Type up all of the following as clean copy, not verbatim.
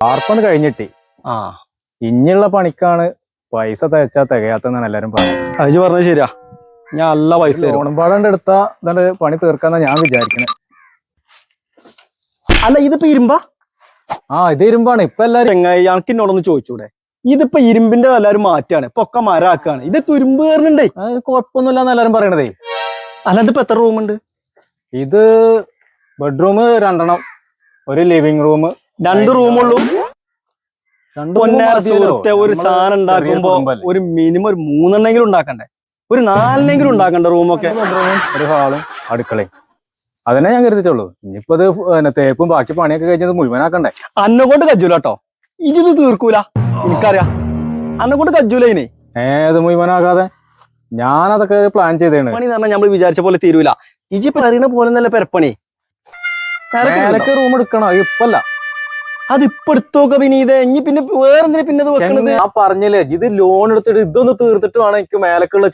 വാർപ്പണ് കഴിഞ്ഞിട്ട് ആ ഇനിയുള്ള പണിക്കാണ് പൈസ തയ്ച്ചാ തികയാത്തെന്നാണ് എല്ലാരും പറയുന്നത്. അജ് പറഞ്ഞത് ശരിയാ. ഞാൻ നല്ല പൈസ തരും. ഓണമ്പാടണ്ട് എടുത്താ ഇതാണ്ട് പണി തീർക്കാന്നാ ഞാൻ വിചാരിക്കണേ. അല്ല ഇതിപ്പോ ഇരുമ്പാ? ഇത് ഇരുമ്പാണ്. ഇപ്പൊ എല്ലാരും ചെങ്ങായി ഞങ്ങൾക്കിന്നോടൊന്ന് ചോദിച്ചൂടെ? ഇതിപ്പോ ഇരുമ്പിന്റെ എല്ലാരും മാറ്റാണ്, പൊക്ക മരാക്കാണ്. ഇത് തുരുമ്പ് കയറുന്നുണ്ടേ. കുഴപ്പമൊന്നുമില്ലാന്ന് എല്ലാരും പറയണതേ. അല്ല ഇതിപ്പോ എത്ര റൂമുണ്ട്? ഇത് ബെഡ്റൂം 2 ഒരു ലിവിംഗ് റൂം 2 റൂമുള്ളൂ. സുഹൃത്തെ ഒരു സാധനം ഉണ്ടാക്കുമ്പോ ഒരു മിനിമം ഒരു 3 ഉണ്ടാക്കണ്ടേ? ഒരു 4 ഉണ്ടാക്കണ്ടേ റൂമൊക്കെ? ഒരു ഹാളും അടുക്കളയും അതിനെ ഞാൻ കരുതിച്ചുള്ളൂ. ഇനിയിപ്പോ ഇത് തേപ്പും ബാക്കി പണിയൊക്കെ കഴിഞ്ഞത് മുഴുവനാക്കണ്ടേ. അന്നെ കൊണ്ട് കജ്ജൂല കേട്ടോ. ഇജിത് തീർക്കൂല എനിക്കറിയാം. അന്നെ കൊണ്ട് കജ്ജൂല ഇനി. ഏത് മുഴുവനാകാതെ ഞാനതൊക്കെ പ്ലാൻ ചെയ്തേണ്. പണി എന്ന് പറഞ്ഞാൽ നമ്മൾ വിചാരിച്ച പോലെ തീരൂല. ഇജി പറയുന്ന പോലെ നല്ല പെരപ്പണി. റൂം എടുക്കണോ? ഇപ്പല്ല, അതിപ്പോ എടുത്തോക്ക. പിന്നെ ഇത് ഇനി പിന്നെ വേറെന്തിനാ പിന്നെ ഇത് വെക്കണത്? ഞാൻ പറഞ്ഞില്ലേ, ഇത് ലോൺ എടുത്തിട്ട് ഇതൊന്ന് തീർത്തിട്ട് വേണം എനിക്ക് മേലക്കുള്ള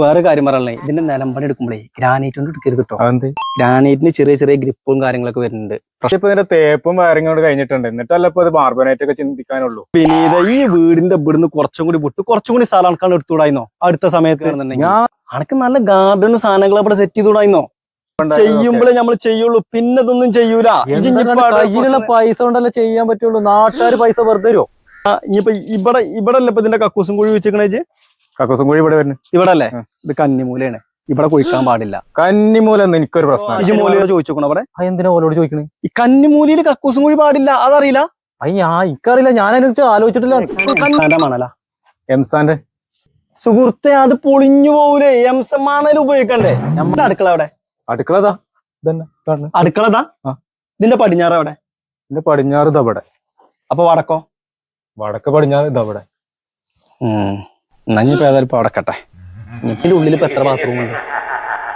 വേറെ കാര്യം പറയണേ. ഇതിന്റെ നിലമ്പണി എടുക്കുമ്പോഴേ ഗ്രാനൈറ്റ് കൊണ്ട് എടുക്കരുത് കേട്ടോ. അതെന്ത്? ഗ്രാനൈറ്റിന് ചെറിയ ചെറിയ ഗ്രിപ്പും കാര്യങ്ങളൊക്കെ വരുന്നുണ്ട്. പക്ഷെ ഇപ്പൊ ഇതിന്റെ തേപ്പും വയറിങ്ങോട് കഴിഞ്ഞിട്ടുണ്ട്. എന്നിട്ടല്ല ഇപ്പൊ ഇത് മാർബണേറ്റ് ഒക്കെ ചിന്തിക്കാനുള്ളൂ. പിന്നെ ഇത് ഈ വീടിന്റെ ഇവിടുന്ന് കുറച്ചും കൂടി സ്ഥലം അണക്കാണ് എടുത്തുകൂടായിരുന്നോ അടുത്ത സമയത്ത്? അനക്ക് നല്ല ഗാർഡനും സാധനങ്ങൾ അവിടെ സെറ്റ് ചെയ്തുകൂടായിരുന്നോ? ചെയ്യുമ്പോഴേ നമ്മൾ ചെയ്യുള്ളൂ, പിന്നെ ഇതൊന്നും ചെയ്യൂല. കയ്യിലുള്ള പൈസ കൊണ്ടല്ലേ ചെയ്യാൻ പറ്റുള്ളൂ. നാട്ടുകാർ പൈസ വെറുതെ തരുമോ? ഇനിയിപ്പൊ ഇവിടെ അല്ലേ ഇപ്പൊ ഇതിന്റെ കക്കൂസും കുഴി വെച്ചിക്കണേ? കക്കൂസും കുഴി ഇവിടെ വരുന്നു. ഇവിടെ അല്ലേ? ഇത് കന്നിമൂലയാണ്. ഇവിടെ കുഴിക്കാൻ പാടില്ല. കന്നിമൂല എനിക്കൊരു പ്രശ്നം. ഇജുമൂല ചോദിച്ചോക്കണം അവിടെ. എന്തിനാ ഓലോട് ചോദിക്കണേ? ഈ കന്നിമൂലയിൽ കക്കൂസും കുഴി പാടില്ല, അതറിയില്ല? എനിക്കറിയില്ല, ഞാൻ അതിനെ ആലോചിച്ചിട്ടില്ല. മണല എംസാന്റെ സുഹൃത്തെ, അത് പൊളിഞ്ഞു പോകൂലേ? എംസമാണേലും ഉപയോഗിക്കണ്ടേ? നമ്മുടെ അടുക്കള അവിടെ. അടുക്കളതാ അടുക്കളതാ ഇതിന്റെ പടിഞ്ഞാറ് അവിടെ. ഇതിന്റെ പടിഞ്ഞാറ് ഇതവിടെ. അപ്പൊ വടക്കോ? വടക്ക് പടിഞ്ഞാറ് ഇതവിടെ. ഇനിയിപ്പോ ഏതായാലും ഇപ്പൊ അടക്കട്ടെ. ഇതിന്റെ ഉള്ളിൽ ഇപ്പൊ എത്ര ബാത്റൂം ഉണ്ട്?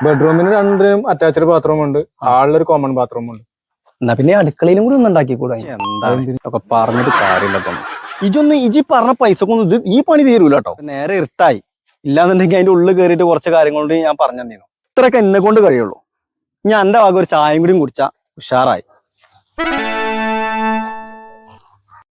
ബെഡ്റൂമിന് 2 അറ്റാച്ച്ഡ് ബാത്റൂം ഉണ്ട്, ഹാളിലൊരു കോമൺ ബാത്റൂം ഉണ്ട്. എന്നാ പിന്നെ അടുക്കളയിലും കൂടി ഒന്ന് ഉണ്ടാക്കിക്കൂടാ? എന്താ പറഞ്ഞിട്ട് കാര്യമില്ല. ഇജി പറഞ്ഞ പൈസക്കൊന്നും ഇത് ഈ പണി തീരൂല കേട്ടോ. നേരെ ഇരുട്ടായി. ഇല്ലാന്നുണ്ടെങ്കിൽ അതിന്റെ ഉള്ളിൽ കയറിയിട്ട് കുറച്ച് കാര്യങ്ങളുണ്ട് ഞാൻ പറഞ്ഞു തന്നീന്നു. ഇത്രയൊക്കെ എന്നെ കൊണ്ട് കഴിയുള്ളൂ. ഞാൻ എന്റെ ഭാഗം ഒരു ചായയും കൂടിയും കുടിച്ചാ ഉഷാറായി.